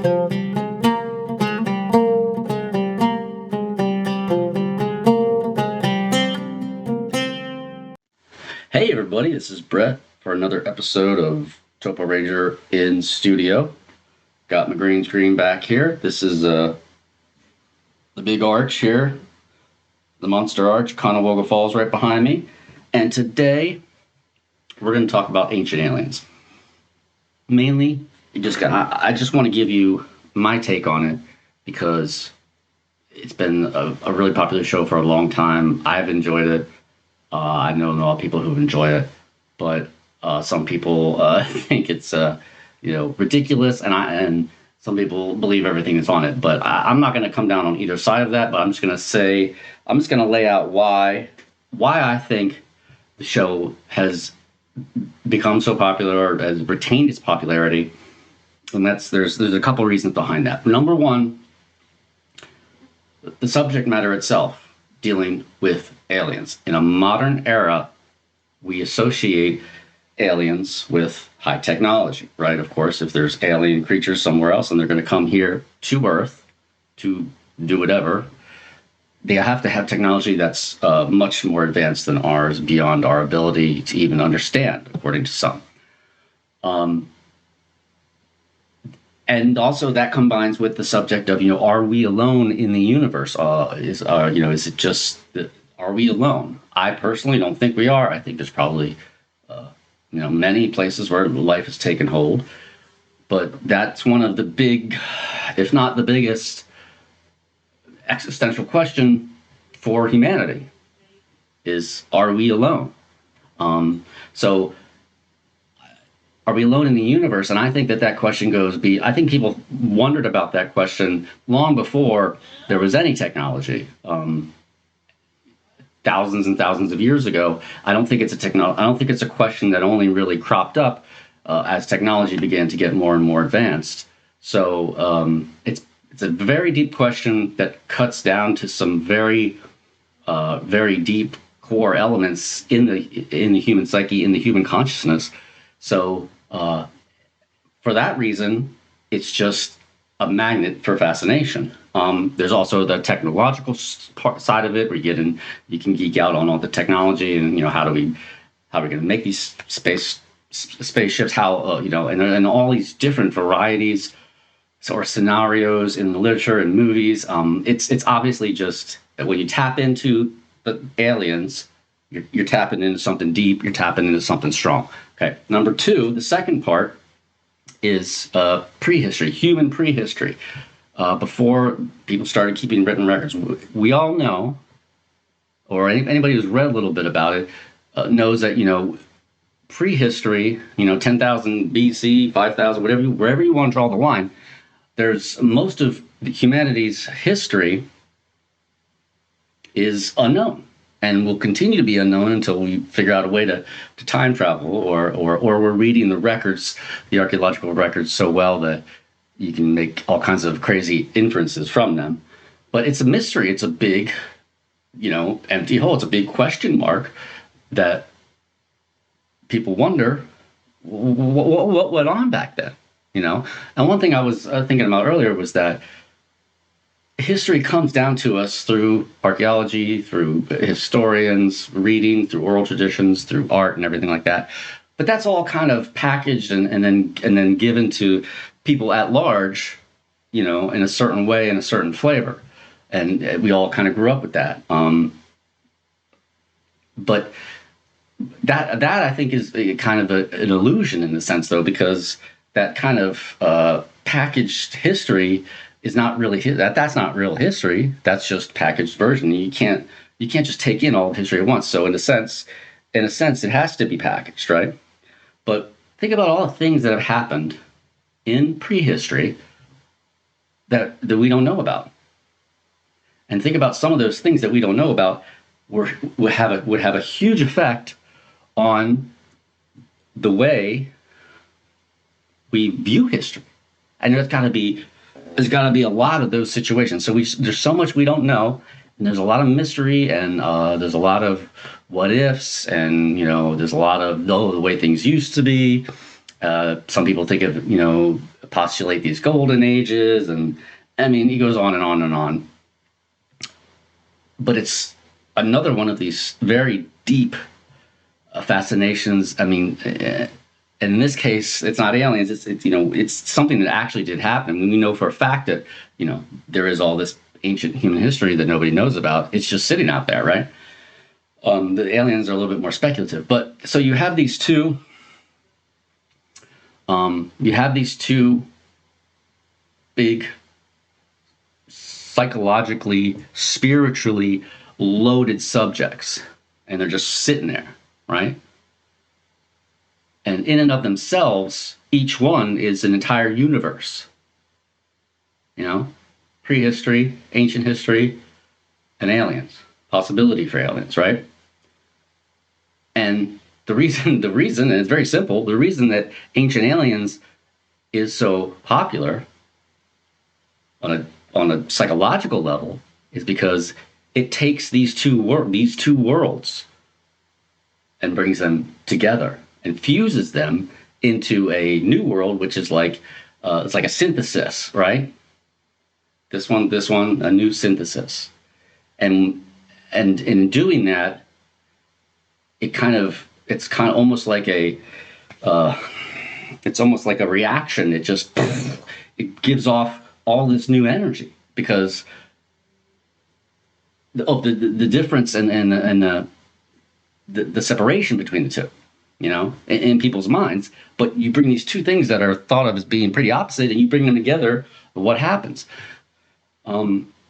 Hey everybody, this is Brett for another episode of TopoRanger in studio. Got my green screen back here. This is the big arch here, the monster arch, Conewago Falls right behind me. And today we're going to talk about ancient aliens. Mainly, I just want to give you my take on it because it's been a really popular show for a long time. I've enjoyed it. I know a lot of people who enjoy it, but some people think it's ridiculous, and some people believe everything that's on it. But I'm not going to come down on either side of that. But I'm just going to lay out why I think the show has become so popular or has retained its popularity, and there's a couple of reasons behind that. Number one, the subject matter itself, dealing with aliens. In a modern era, we associate aliens with high technology, right? Of course, if there's alien creatures somewhere else and they're going to come here to Earth to do whatever, they have to have technology that's much more advanced than ours, beyond our ability to even understand, according to some. And also that combines with the subject of, are we alone in the universe? Is it just are we alone? I personally don't think we are. I think there's probably, many places where life has taken hold. But that's one of the big, if not the biggest, existential question for humanity is, are we alone? So are we alone in the universe? And I think that question I think people wondered about that question long before there was any technology. Thousands and thousands of years ago. I don't think it's a question that only really cropped up as technology began to get more and more advanced. So it's a very deep question that cuts down to some very very deep core elements in the human psyche, in the human consciousness. So for that reason, it's just a magnet for fascination. There's also the technological side of it, where you can geek out on all the technology and how are we going to make these spaceships? How and all these different varieties or scenarios in the literature and movies. It's obviously just that when you tap into the aliens, you're tapping into something deep. You're tapping into something strong. Okay. Number two, the second part is prehistory, human prehistory. Before people started keeping written records, we all know, or anybody who's read a little bit about it, knows that prehistory, 10,000 BC, 5,000, wherever you want to draw the line, there's most of humanity's history is unknown and will continue to be unknown until we figure out a way to time travel, or we're reading the records, the archaeological records, so well that you can make all kinds of crazy inferences from them. But it's a mystery. It's a big, empty hole. It's a big question mark that people wonder what went on back then, And one thing I was thinking about earlier was that history comes down to us through archaeology, through historians, reading, through oral traditions, through art and everything like that. But that's all kind of packaged and then given to people at large, in a certain way, in a certain flavor. And we all kind of grew up with that. But that I think is kind of an illusion in the sense, though, because that kind of packaged history is not really that's not real history. That's just packaged version. You can't just take in all of history at once. So in a sense, it has to be packaged, right? But think about all the things that have happened in prehistory that we don't know about, and think about some of those things that we don't know about would have a huge effect on the way we view history. And there's got to be a lot of those situations. So there's so much we don't know, and there's a lot of mystery, and there's a lot of what ifs, and there's a lot of the way things used to be. Some people think of postulate these golden ages, and I mean, he goes on and on and on. But it's another one of these very deep fascinations. I mean, in this case, it's not aliens. It's it's something that actually did happen. We know for a fact that there is all this ancient human history that nobody knows about. It's just sitting out there, right? The aliens are a little bit more speculative. But so you have these two. Big, psychologically, spiritually loaded subjects, and they're just sitting there, right? And in and of themselves, each one is an entire universe. Prehistory, ancient history, and aliens. Possibility for aliens, right? And the reason, and it's very simple, the reason that Ancient Aliens is so popular on a psychological level is because it takes these two worlds and brings them together and fuses them into a new world, which is like it's like a synthesis, right? This one, a new synthesis, and in doing that, it's kind of almost like it's almost like a reaction. It just it gives off all this new energy because of the difference and the separation between the two, in people's minds. But you bring these two things that are thought of as being pretty opposite, and you bring them together. What happens?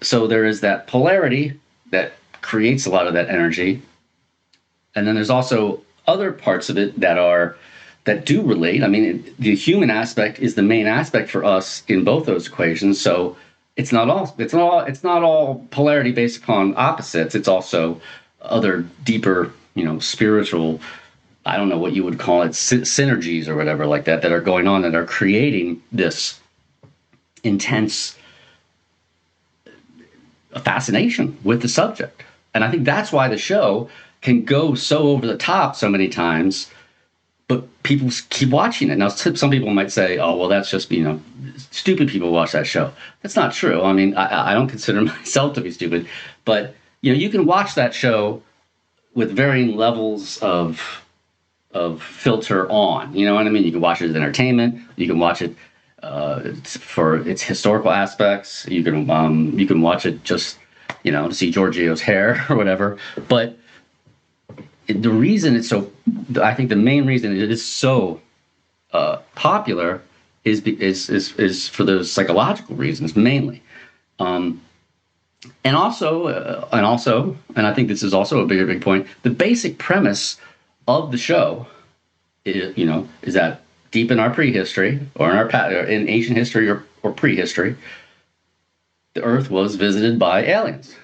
So there is that polarity that creates a lot of that energy, and then there's also other parts of it that do relate. I mean, the human aspect is the main aspect for us in both those equations. So it's not all polarity based upon opposites. It's also other deeper, spiritual, I don't know what you would call it, synergies or whatever like that are going on that are creating this intense fascination with the subject. And I think that's why the show can go so over the top so many times, but people keep watching it. Now, some people might say, oh, well, that's just, stupid people watch that show. That's not true. I mean, I don't consider myself to be stupid, but, you can watch that show with varying levels of filter on. You know what I mean? You can watch it as entertainment. You can watch it for its historical aspects. You can watch it just, to see Giorgio's hair or whatever. But the reason I think the main reason it is so popular is for those psychological reasons mainly, and also, and I think this is also a big point. The basic premise of the show, is that deep in our prehistory or in ancient history or prehistory, the Earth was visited by aliens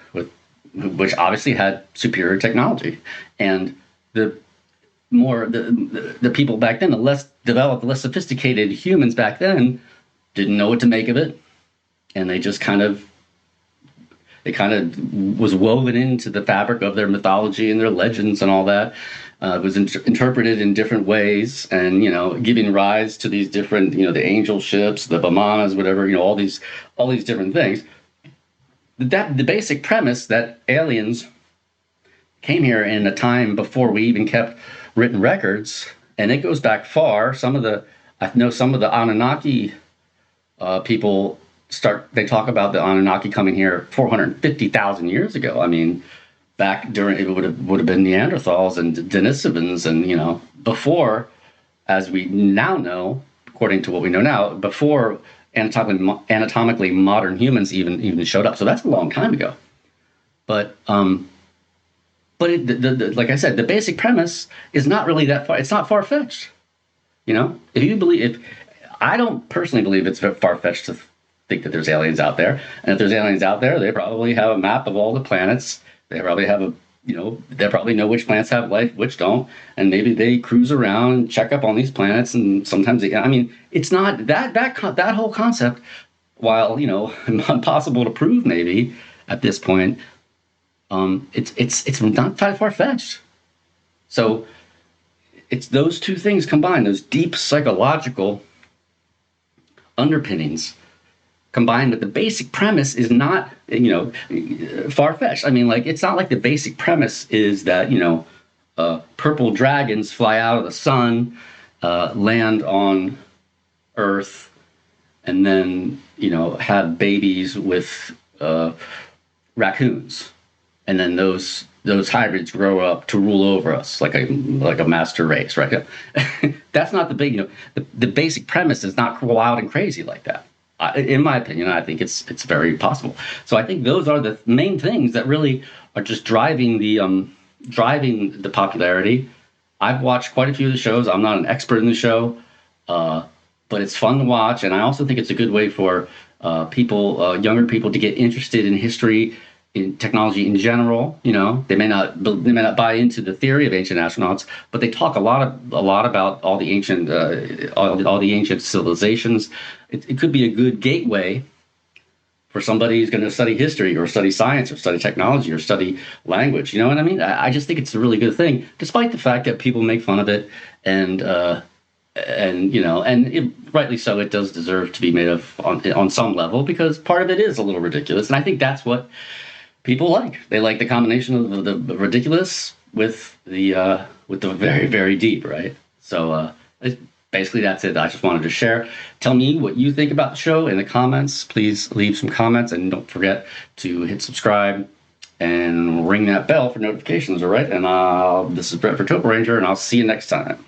which obviously had superior technology, and the people back then, the less developed, less sophisticated humans back then didn't know what to make of it, and they just kind of was woven into the fabric of their mythology and their legends and all that. It was interpreted in different ways, and giving rise to these different, the angel ships, the Brahmanas, whatever, all these different things. The basic premise that aliens came here in a time before we even kept written records, and it goes back far. I know some of the Anunnaki people they talk about the Anunnaki coming here 450,000 years ago. I mean, back during it would have been Neanderthals and Denisovans, and before, as we now know, according to what we know now, before anatomically modern humans even showed up. So that's a long time ago. But like I said, the basic premise is not really that far. It's not far fetched. I don't personally believe it's far fetched to think that there's aliens out there. And if there's aliens out there, they probably have a map of all the planets. They probably have they probably know which planets have life, which don't, and maybe they cruise around and check up on these planets. And sometimes it's not that whole concept, while impossible to prove maybe at this point. It's not that far fetched. So it's those two things combined, those deep psychological underpinnings combined with the basic premise is not, far-fetched. I mean, like, it's not like the basic premise is that, purple dragons fly out of the sun, land on Earth, and then, have babies with raccoons. And then those hybrids grow up to rule over us like a master race, right? That's not the big, the basic premise is not wild and crazy like that. In my opinion, I think it's very possible. So I think those are the main things that really are just driving the popularity. I've watched quite a few of the shows. I'm not an expert in the show, but it's fun to watch, and I also think it's a good way for younger people, to get interested in history, in technology in general. They may not buy into the theory of ancient astronauts, but they talk a lot about all the ancient all the ancient civilizations. It could be a good gateway for somebody who's going to study history or study science or study technology or study language. You know what I mean? I just think it's a really good thing, despite the fact that people make fun of it, and rightly so. It does deserve to be made of on some level, because part of it is a little ridiculous, and I think that's what people like. They like the combination of the ridiculous with the very, very deep, right? So basically that's it. I just wanted to share. Tell me what you think about the show in the comments. Please leave some comments, and don't forget to hit subscribe and ring that bell for notifications. All right. And this is Brett for TopoRanger, and I'll see you next time.